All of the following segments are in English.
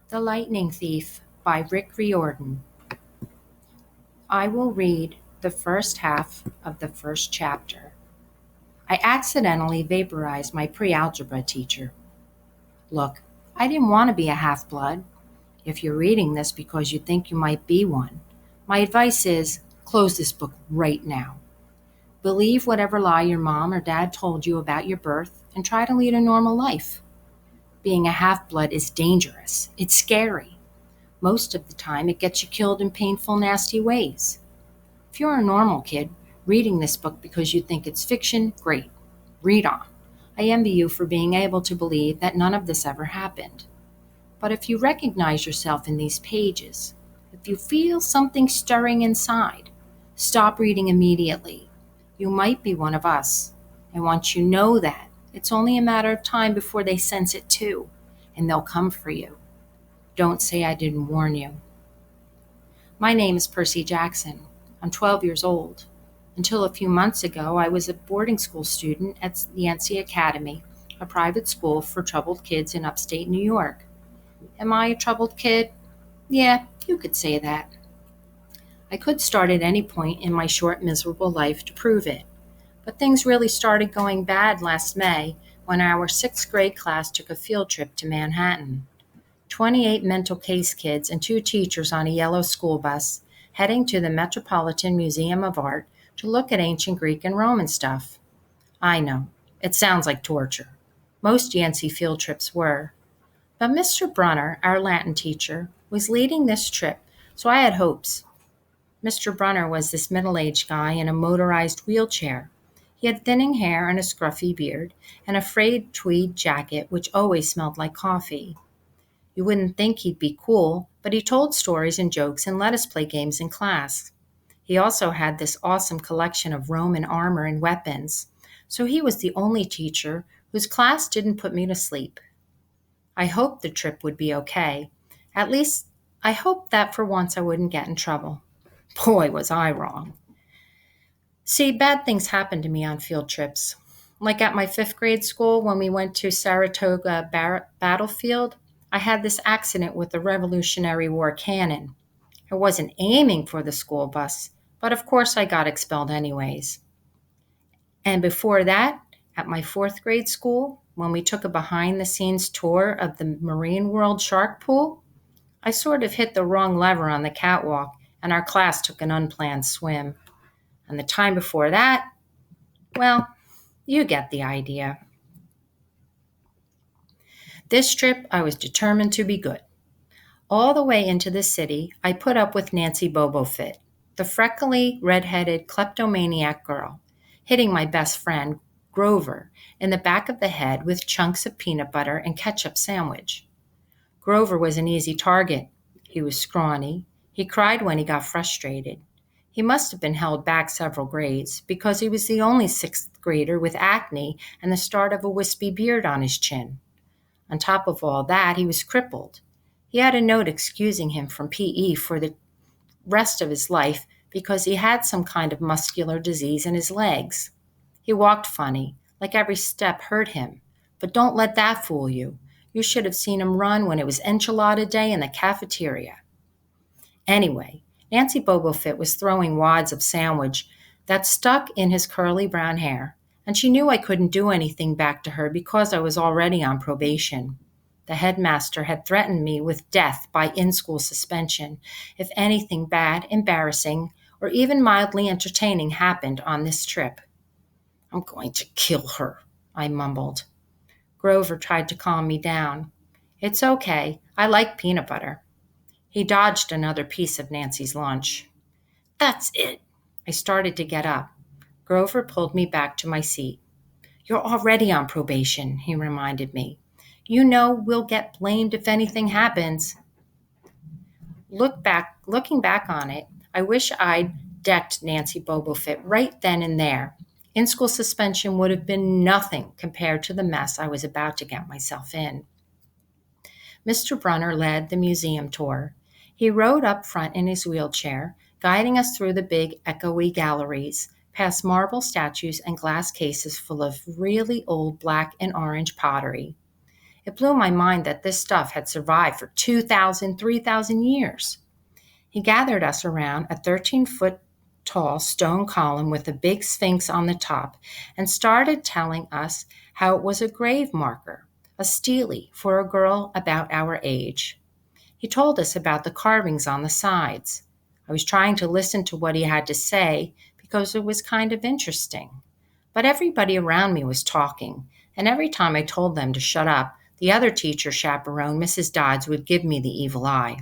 The Lightning Thief by Rick Riordan. I will read the first half of the first chapter. I accidentally vaporized my pre-algebra teacher. Look, I didn't want to be a half-blood. If you're reading this because you think you might be one, my advice is close this book right now. Believe whatever lie your mom or dad told you about your birth and try to lead a normal life. Being a half-blood is dangerous. It's scary. Most of the time, it gets you killed in painful, nasty ways. If you're a normal kid reading this book because you think it's fiction, great. Read on. I envy you for being able to believe that none of this ever happened. But if you recognize yourself in these pages, if you feel something stirring inside, stop reading immediately. You might be one of us. And once you know that, it's only a matter of time before they sense it too, and they'll come for you. Don't say I didn't warn you. My name is Percy Jackson. I'm 12 years old. Until a few months ago, I was a boarding school student at Yancey Academy, a private school for troubled kids in upstate New York. Am I a troubled kid? Yeah, you could say that. I could start at any point in my short, miserable life to prove it. But things really started going bad last May when our sixth grade class took a field trip to Manhattan. 28 mental case kids and 2 teachers on a yellow school bus heading to the Metropolitan Museum of Art to look at ancient Greek and Roman stuff. I know, it sounds like torture. Most Yancey field trips were. But Mr. Brunner, our Latin teacher, was leading this trip, so I had hopes. Mr. Brunner was this middle-aged guy in a motorized wheelchair. He had thinning hair and a scruffy beard, and a frayed tweed jacket which always smelled like coffee. You wouldn't think he'd be cool, but he told stories and jokes and let us play games in class. He also had this awesome collection of Roman armor and weapons, so he was the only teacher whose class didn't put me to sleep. I hoped the trip would be okay. At least, I hoped that for once I wouldn't get in trouble. Boy, was I wrong. See, bad things happen to me on field trips. Like at my 5th grade school when we went to Saratoga Battlefield, I had this accident with a Revolutionary War cannon. I wasn't aiming for the school bus, but of course I got expelled anyways. And before that, at my 4th grade school, when we took a behind-the-scenes tour of the Marine World shark pool, I sort of hit the wrong lever on the catwalk, and our class took an unplanned swim. And the time before that, well, you get the idea. This trip, I was determined to be good. All the way into the city, I put up with Nancy Bobofit, the freckly, red-headed kleptomaniac girl, hitting my best friend, Grover, in the back of the head with chunks of peanut butter and ketchup sandwich. Grover was an easy target. He was scrawny. He cried when he got frustrated. He must have been held back several grades because he was the only 6th grader with acne and the start of a wispy beard on his chin. On top of all that, he was crippled. He had a note excusing him from PE for the rest of his life because he had some kind of muscular disease in his legs. He walked funny, like every step hurt him. But don't let that fool you. You should have seen him run when it was enchilada day in the cafeteria. Anyway, Nancy Bobofit was throwing wads of sandwich that stuck in his curly brown hair, and she knew I couldn't do anything back to her because I was already on probation. The headmaster had threatened me with death by in-school suspension if anything bad, embarrassing, or even mildly entertaining happened on this trip. I'm going to kill her, I mumbled. Grover tried to calm me down. It's okay. I like peanut butter. He dodged another piece of Nancy's lunch. That's it. I started to get up. Grover pulled me back to my seat. You're already on probation, he reminded me. You know we'll get blamed if anything happens. Looking back on it, I wish I'd decked Nancy Bobofit right then and there. In-school suspension would have been nothing compared to the mess I was about to get myself in. Mr. Brunner led the museum tour. He rode up front in his wheelchair, guiding us through the big, echoey galleries, past marble statues and glass cases full of really old black and orange pottery. It blew my mind that this stuff had survived for 2,000, 3,000 years. He gathered us around a 13-foot tall stone column with a big sphinx on the top and started telling us how it was a grave marker, a stele for a girl about our age. He told us about the carvings on the sides. I was trying to listen to what he had to say because it was kind of interesting. But everybody around me was talking, and every time I told them to shut up, the other teacher chaperone, Mrs. Dodds, would give me the evil eye.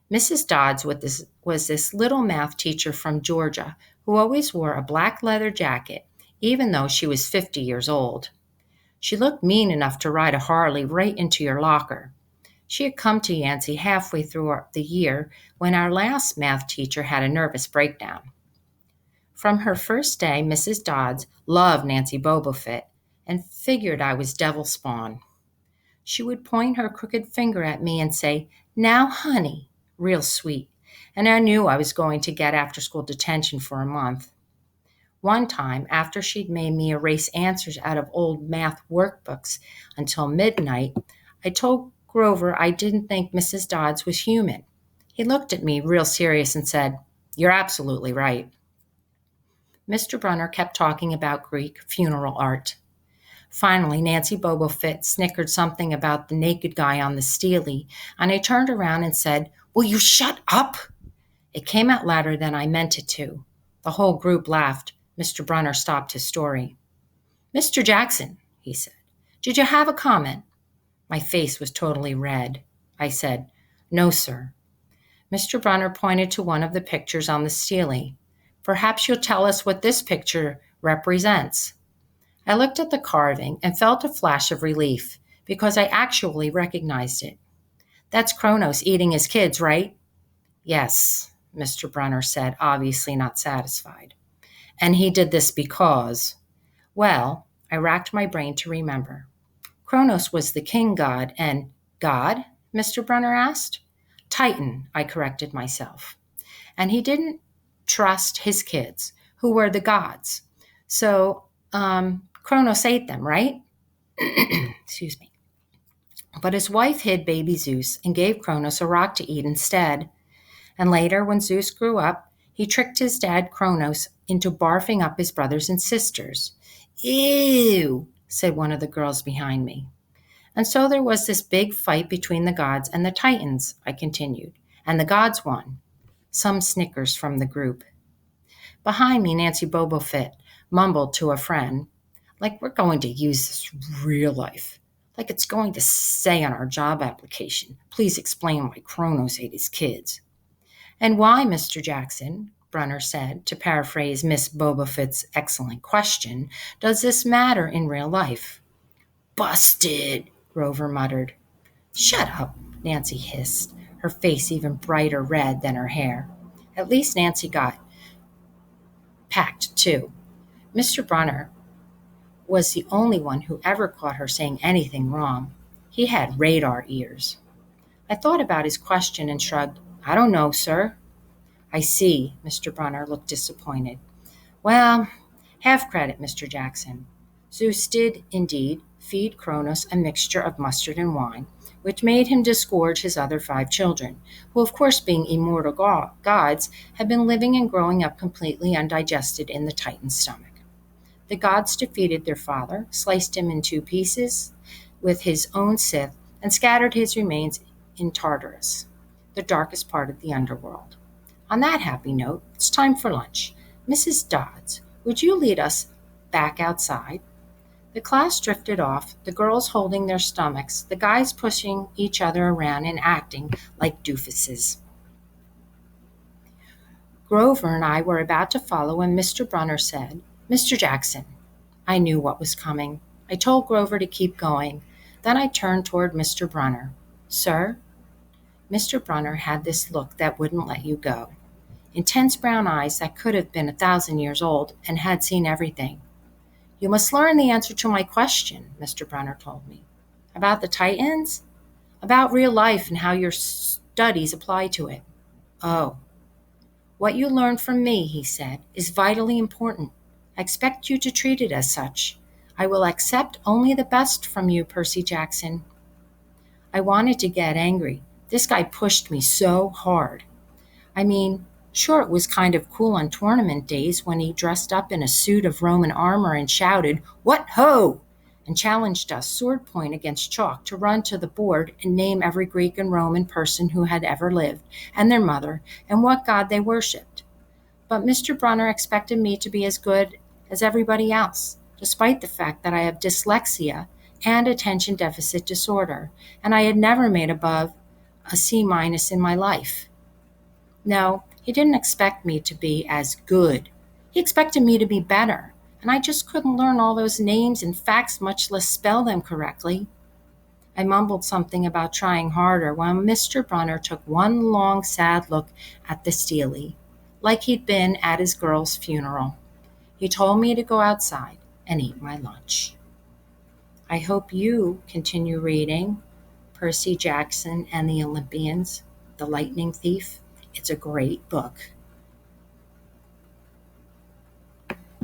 Mrs. Dodds was this little math teacher from Georgia who always wore a black leather jacket, even though she was 50 years old. She looked mean enough to ride a Harley right into your locker. She had come to Yancey halfway through the year when our last math teacher had a nervous breakdown. From her first day, Mrs. Dodds loved Nancy Bobofit and figured I was devil spawn. She would point her crooked finger at me and say, "Now, honey," real sweet, and I knew I was going to get after-school detention for a month. One time, after she'd made me erase answers out of old math workbooks until midnight, I told Grover I didn't think Mrs. Dodds was human. He looked at me real serious and said, "You're absolutely right." Mr. Brunner kept talking about Greek funeral art. Finally, Nancy Bobofit snickered something about the naked guy on the stele, and I turned around and said, "Will you shut up?" It came out louder than I meant it to. The whole group laughed. Mr. Brunner stopped his story. "Mr. Jackson," he said, "did you have a comment?" My face was totally red. I said, "No, sir." Mr. Brunner pointed to one of the pictures on the stele. "Perhaps you'll tell us what this picture represents." I looked at the carving and felt a flash of relief because I actually recognized it. "That's Kronos eating his kids, right?" "Yes," Mr. Brunner said, obviously not satisfied. "And he did this because..." Well, I racked my brain to remember. Kronos was the king god and God? Mr. Brunner asked. Titan, I corrected myself. And he didn't trust his kids, who were the gods. So, Kronos ate them, right? Excuse me. But his wife hid baby Zeus and gave Kronos a rock to eat instead. And later, when Zeus grew up, he tricked his dad Kronos into barfing up his brothers and sisters. "Ew," said one of the girls behind me. And so there was this big fight between the gods and the Titans, I continued, and the gods won. Some snickers from the group. Behind me, Nancy Bobofit mumbled to a friend, "Like we're going to use this real life. Like it's going to say on our job application, please explain why Kronos ate his kids." "And why, Mr. Jackson," Brunner said, to paraphrase Miss Bobofit's excellent question, "does this matter in real life?" "Busted," Grover muttered. "Shut up," Nancy hissed, her face even brighter red than her hair. At least Nancy got packed, too. Mr. Brunner was the only one who ever caught her saying anything wrong. He had radar ears. I thought about his question and shrugged. "I don't know, sir." "I see." Mr. Brunner looked disappointed. "Well, half credit, Mr. Jackson. Zeus did, indeed, feed Kronos a mixture of mustard and wine, which made him disgorge his other 5 children, who, of course, being immortal gods, had been living and growing up completely undigested in the Titan's stomach. The gods defeated their father, sliced him in 2 pieces with his own scythe, and scattered his remains in Tartarus, the darkest part of the underworld. On that happy note, it's time for lunch. Mrs. Dodds, would you lead us back outside?" The class drifted off, the girls holding their stomachs, the guys pushing each other around and acting like doofuses. Grover and I were about to follow when Mr. Brunner said, "Mr. Jackson." I knew what was coming. I told Grover to keep going. Then I turned toward Mr. Brunner. "Sir?" Mr. Brunner had this look that wouldn't let you go. Intense brown eyes that could have been 1,000 years old and had seen everything. "You must learn the answer to my question," Mr. Brunner told me. "About the Titans?" "About real life and how your studies apply to it." "Oh." "What you learned from me," he said, "is vitally important. I expect you to treat it as such. I will accept only the best from you, Percy Jackson. I wanted to get angry. This guy pushed me so hard. I mean, sure, it was kind of cool on tournament days when he dressed up in a suit of Roman armor and shouted, "What ho!" and challenged us, sword point against chalk, to run to the board and name every Greek and Roman person who had ever lived, and their mother, and what god they worshipped. But Mr. Brunner expected me to be as good as everybody else, despite the fact that I have dyslexia and attention deficit disorder, and I had never made above a C minus in my life. No, he didn't expect me to be as good. He expected me to be better, and I just couldn't learn all those names and facts, much less spell them correctly. I mumbled something about trying harder while Mr. Brunner took one long, sad look at the Steely, like he'd been at his girl's funeral. He told me to go outside and eat my lunch. I hope you continue reading Percy Jackson and the Olympians, The Lightning Thief. It's a great book.